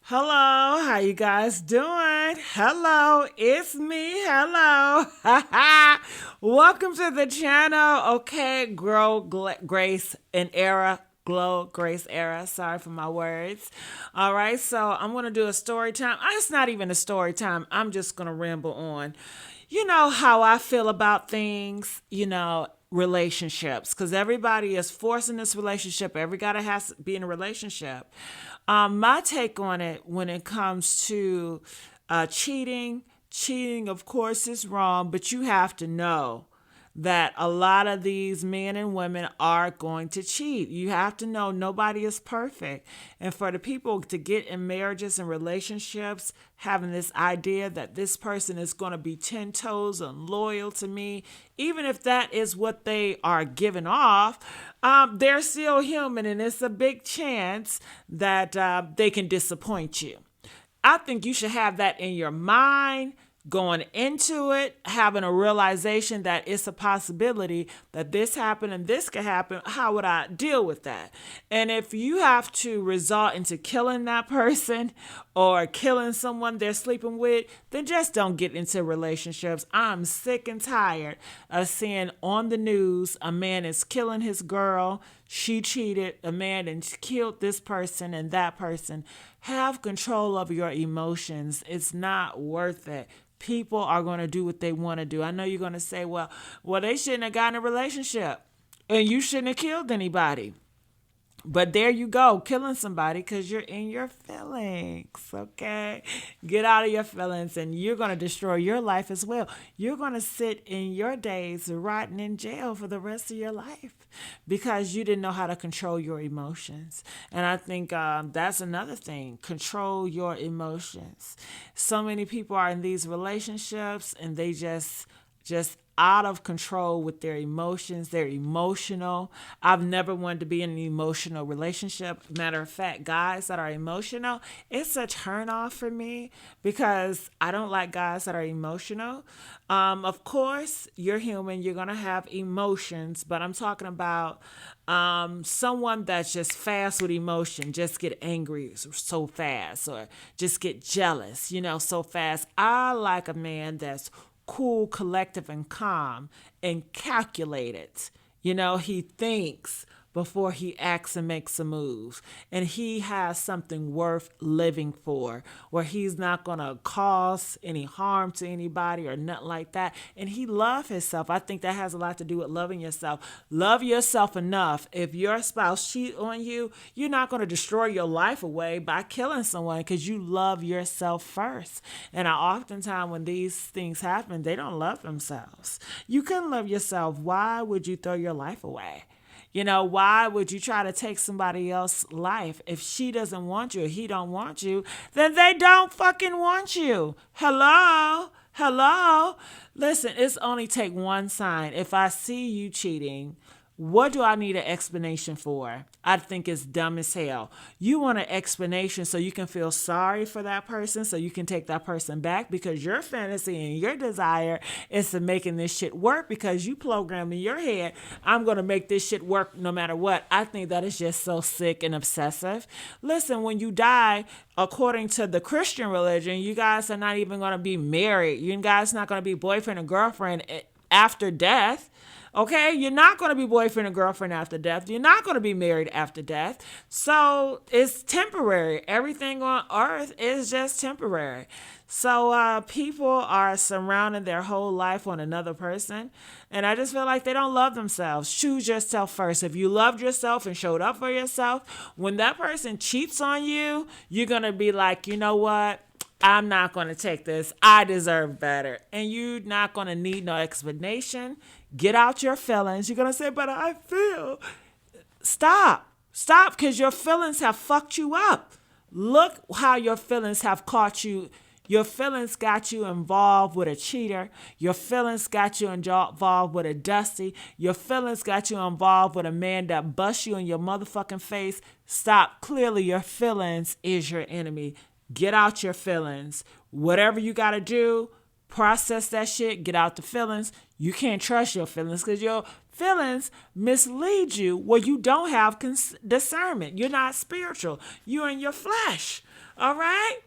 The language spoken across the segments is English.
Hello, how you guys doing? Hello, it's me. Hello. Welcome to the channel. Okay, Grace and Era. Glow, Grace, Era. Sorry for my words. All right, so I'm going to do a story time. It's not even a story time. I'm just going to ramble on. You know how I feel about things, relationships, because everybody is forcing this relationship. Every guy that has to be in a relationship. My take on it when it comes to cheating, of course, is wrong, but you have to know that a lot of these men and women are going to cheat. You have to know nobody is perfect. And for the people to get in marriages and relationships, having this idea that this person is going to be 10 toes and loyal to me, even if that is what they are giving off, they're still human, and it's a big chance that they can disappoint you. I think you should have that in your mind going into it, having a realization that it's a possibility that this happened and this could happen. How would I deal with that? And if you have to resort into killing that person or killing someone they're sleeping with, then just don't get into relationships. I'm sick and tired of seeing on the news a man is killing his girl. She cheated, a man and killed this person and that person. Have control of your emotions. It's not worth it. People are going to do what they want to do. I know you're going to say, well, they shouldn't have gotten a relationship and you shouldn't have killed anybody. But there you go, killing somebody because you're in your feelings, okay? Get out of your feelings and you're going to destroy your life as well. You're going to sit in your days rotting in jail for the rest of your life because you didn't know how to control your emotions. And I think that's another thing, control your emotions. So many people are in these relationships and they just out of control with their emotions. They're emotional. I've never wanted to be in an emotional relationship. Matter of fact, guys that are emotional, it's a turn off for me because I don't like guys that are emotional. Of course, you're human. You're going to have emotions, but I'm talking about someone that's just fast with emotion, just get angry so fast or just get jealous, so fast. I like a man that's cool, collective, and calm and calculated. He thinks before he acts and makes a move. And he has something worth living for, where he's not going to cause any harm to anybody or nothing like that. And he loves himself. I think that has a lot to do with loving yourself. Love yourself enough. If your spouse cheats on you, you're not going to destroy your life away by killing someone because you love yourself first. And oftentimes when these things happen, they don't love themselves. You couldn't love yourself. Why would you throw your life away? Why would you try to take somebody else's life? If she doesn't want you or he don't want you, then they don't fucking want you. Hello? Hello? Listen, it's only take one sign. If I see you cheating, what do I need an explanation for? I think it's dumb as hell. You want an explanation so you can feel sorry for that person, so you can take that person back because your fantasy and your desire is to making this shit work because you programmed in your head, I'm going to make this shit work no matter what. I think that is just so sick and obsessive. Listen, when you die, according to the Christian religion, you guys are not even going to be married. You guys are not going to be boyfriend and girlfriend after death. Okay, you're not going to be boyfriend and girlfriend after death. You're not going to be married after death. So it's temporary. Everything on earth is just temporary. So people are surrounding their whole life on another person. And I just feel like they don't love themselves. Choose yourself first. If you loved yourself and showed up for yourself, when that person cheats on you, you're going to be like, you know what? I'm not going to take this. I deserve better. And you're not going to need no explanation. Get out your feelings. You're going to say, but I feel. Stop. Stop, because your feelings have fucked you up. Look how your feelings have caught you. Your feelings got you involved with a cheater. Your feelings got you involved with a dusty. Your feelings got you involved with a man that busts you in your motherfucking face. Stop. Clearly, your feelings is your enemy. Get out your feelings. Whatever you got to do, process that shit, get out the feelings. You can't trust your feelings because your feelings mislead you where you don't have discernment. You're not spiritual. You're in your flesh. All right.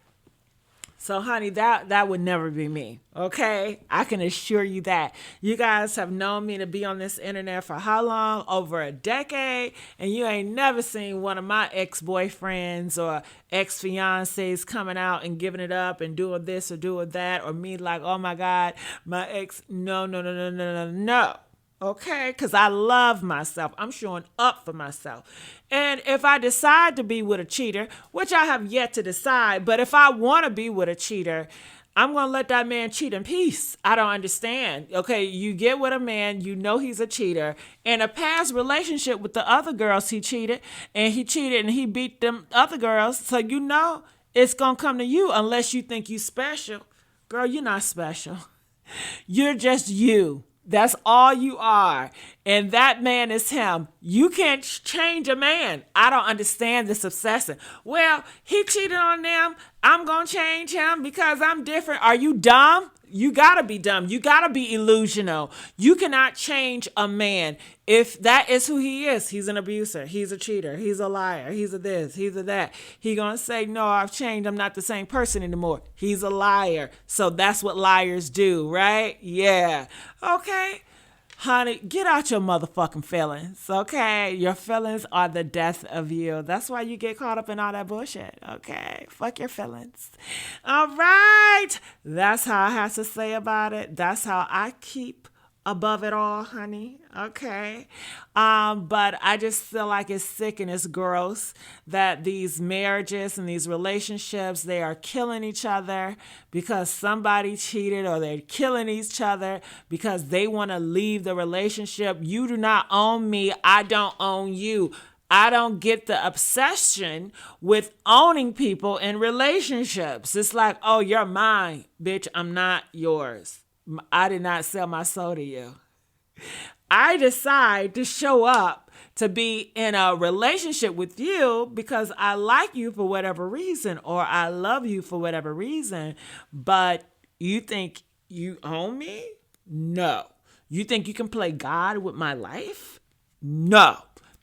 So, honey, that would never be me. Okay, I can assure you that. You guys have known me to be on this internet for how long? Over a decade, and you ain't never seen one of my ex boyfriends or ex fiancés coming out and giving it up and doing this or doing that, or me like, oh my God, my ex. No, no, no, no, no, no, no. Okay, because I love myself. I'm showing up for myself. And if I decide to be with a cheater, which I have yet to decide, but if I want to be with a cheater, I'm going to let that man cheat in peace. I don't understand. Okay, you get with a man, you know he's a cheater. In a past relationship with the other girls, he cheated and he beat them other girls. So you know it's going to come to you unless you think you special. Girl, you're not special. You're just you. That's all you are. And that man is him. You can't change a man. I don't understand this obsession. Well, he cheated on them. I'm going to change him because I'm different. Are you dumb? You got to be dumb. You got to be illusional. You cannot change a man. If that is who he is, he's an abuser. He's a cheater. He's a liar. He's a this. He's a that. He going to say, no, I've changed. I'm not the same person anymore. He's a liar. So that's what liars do, right? Yeah. Okay. Honey, get out your motherfucking feelings, okay? Your feelings are the death of you. That's why you get caught up in all that bullshit, okay? Fuck your feelings. All right. That's how I have to say about it. That's how I keep above it all, honey. Okay. But I just feel like it's sick and it's gross that these marriages and these relationships, they are killing each other because somebody cheated, or they're killing each other because they want to leave the relationship. You do not own me. I don't own you. I don't get the obsession with owning people in relationships. It's like, oh, you're mine, bitch. I'm not yours. I did not sell my soul to you. I decide to show up to be in a relationship with you because I like you for whatever reason, or I love you for whatever reason. But you think you own me? No. You think you can play God with my life? No.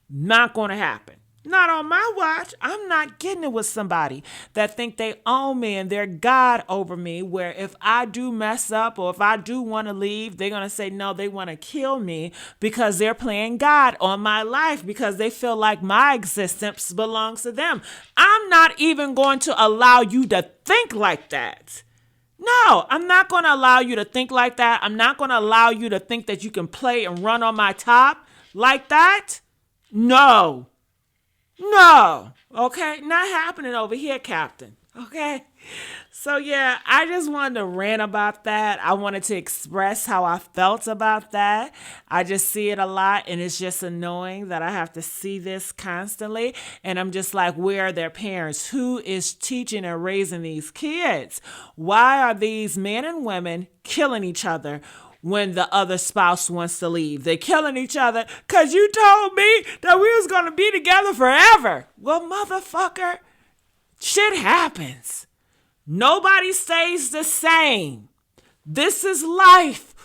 Not going to happen. Not on my watch. I'm not getting it with somebody that think they own me and they're God over me, where if I do mess up or if I do want to leave, they're going to say no, they want to kill me because they're playing God on my life because they feel like my existence belongs to them. I'm not even going to allow you to think like that. No, I'm not going to allow you to think like that. I'm not going to allow you to think that you can play and run on my top like that. No. No. Okay. Not happening over here, Captain. Okay. So, yeah, I just wanted to rant about that. I wanted to express how I felt about that. I just see it a lot, and it's just annoying that I have to see this constantly. And I'm just like, where are their parents? Who is teaching and raising these kids? Why are these men and women killing each other when the other spouse wants to leave? They're killing each other because you told me that we was going to be together forever. Well, motherfucker, shit happens. Nobody stays the same. This is life.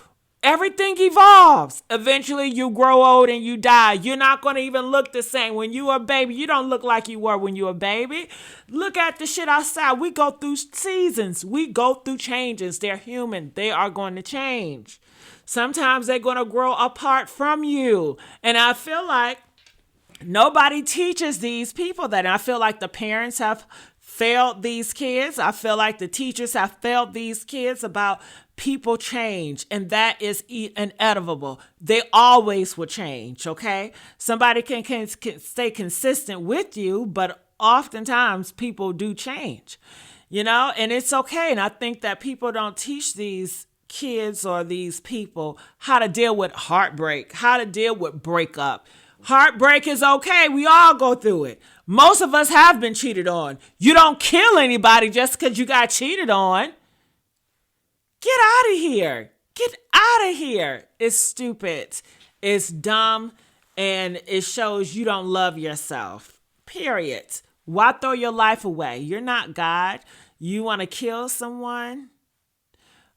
Everything evolves. Eventually you grow old and you die. You're not going to even look the same. When you were a baby, you don't look like you were when you were a baby. Look at the shit outside. We go through seasons. We go through changes. They're human. They are going to change. Sometimes they're going to grow apart from you. And I feel like nobody teaches these people that. And I feel like the parents have failed these kids. I feel like the teachers have failed these kids about people change, and that is inevitable. They always will change, okay? Somebody can stay consistent with you, but oftentimes people do change, and it's okay. And I think that people don't teach these kids or these people how to deal with heartbreak, how to deal with breakup. Heartbreak is okay. We all go through it. Most of us have been cheated on. You don't kill anybody just because you got cheated on. Get out of here. Get out of here. It's stupid. It's dumb. And it shows you don't love yourself. Period. Why throw your life away? You're not God. You want to kill someone?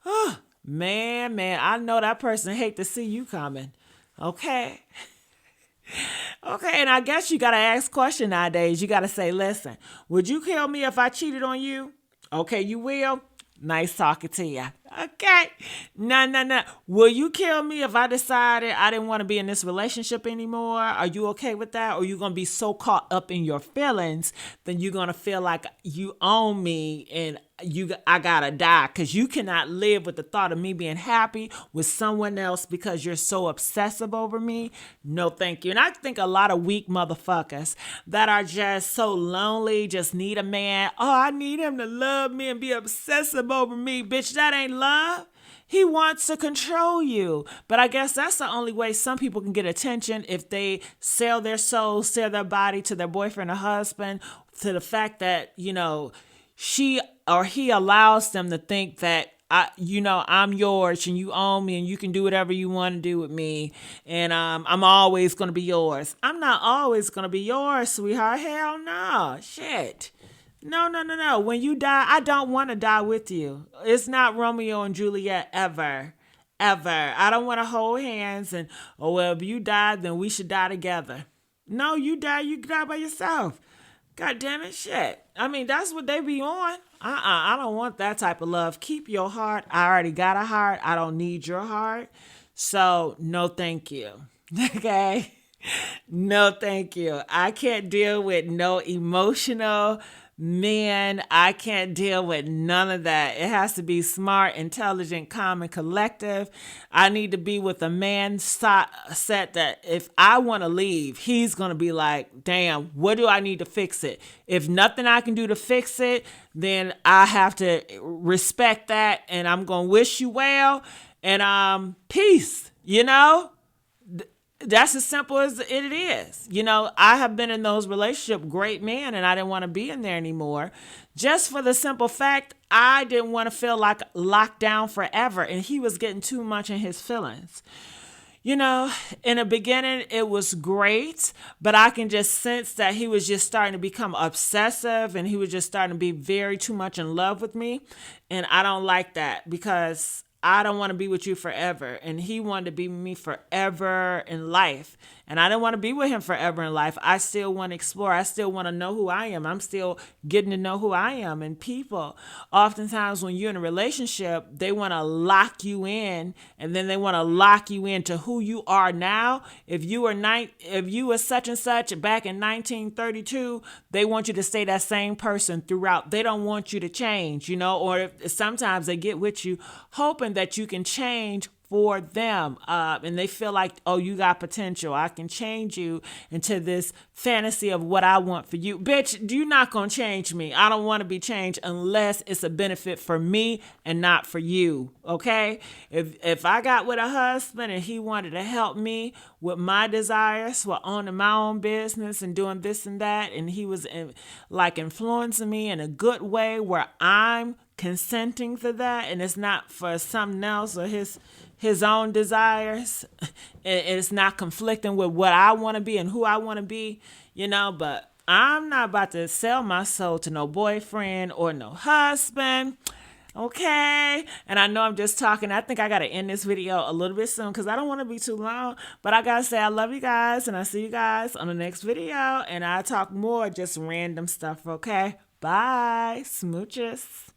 Oh, man. I know that person hate to see you coming. Okay. Okay, and I guess you gotta ask question nowadays. You gotta say, listen, would you kill me if I cheated on you? Okay, you will. Nice talking to you. Okay. No, no, no. Will you kill me if I decided I didn't want to be in this relationship anymore? Are you okay with that? Or are you going to be so caught up in your feelings, then you're going to feel like you own me and I gotta die, because you cannot live with the thought of me being happy with someone else because you're so obsessive over me. No, thank you. And I think a lot of weak motherfuckers that are just so lonely, just need a man. Oh, I need him to love me and be obsessive over me. Bitch, that ain't love. He wants to control you. But I guess that's the only way some people can get attention, if they sell their soul, sell their body to their boyfriend or husband, to the fact that, she or he allows them to think that I'm yours and you own me and you can do whatever you want to do with me, and I'm always gonna be yours. I'm not always gonna be yours, sweetheart. Hell no. Shit. No, no, no, no. When you die, I don't want to die with you. It's not Romeo and Juliet ever. Ever. I don't want to hold hands and, oh, well, if you die, then we should die together. No, you die by yourself. God damn it, shit. I mean, that's what they be on. I don't want that type of love. Keep your heart. I already got a heart. I don't need your heart. So, no thank you. Okay? No thank you. I can't deal with no emotional man. I can't deal with none of that. It has to be smart, intelligent, calm, and collective. I need to be with a man set that if I want to leave, he's going to be like, damn, what do I need to fix it? If nothing I can do to fix it, then I have to respect that, and I'm going to wish you well, and peace, That's as simple as it is. I have been in those relationships, great man, and I didn't want to be in there anymore. Just for the simple fact, I didn't want to feel like locked down forever, and he was getting too much in his feelings. In the beginning, it was great, but I can just sense that he was just starting to become obsessive, and he was just starting to be very too much in love with me. And I don't like that, because I don't want to be with you forever. And he wanted to be with me forever in life. And I didn't want to be with him forever in life. I still want to explore. I still want to know who I am. I'm still getting to know who I am. And people, oftentimes when you're in a relationship, they want to lock you in, and then they want to lock you into who you are now. If you were such and such back in 1932, they want you to stay that same person throughout. They don't want you to change, or sometimes they get with you hoping that you can change for them. And they feel like, oh, you got potential. I can change you into this fantasy of what I want for you. Bitch, you're not going to change me. I don't want to be changed unless it's a benefit for me and not for you. Okay? If I got with a husband and he wanted to help me with my desires for owning my own business and doing this and that, and he was influencing me in a good way where I'm consenting to that, and it's not for something else or his own desires, it's not conflicting with what I want to be and who I want to be, but I'm not about to sell my soul to no boyfriend or no husband. Okay. And I know I'm just talking. I think I got to end this video a little bit soon because I don't want to be too long. But I got to say I love you guys, and I'll see you guys on the next video. And I'll talk more just random stuff. Okay. Bye. Smooches.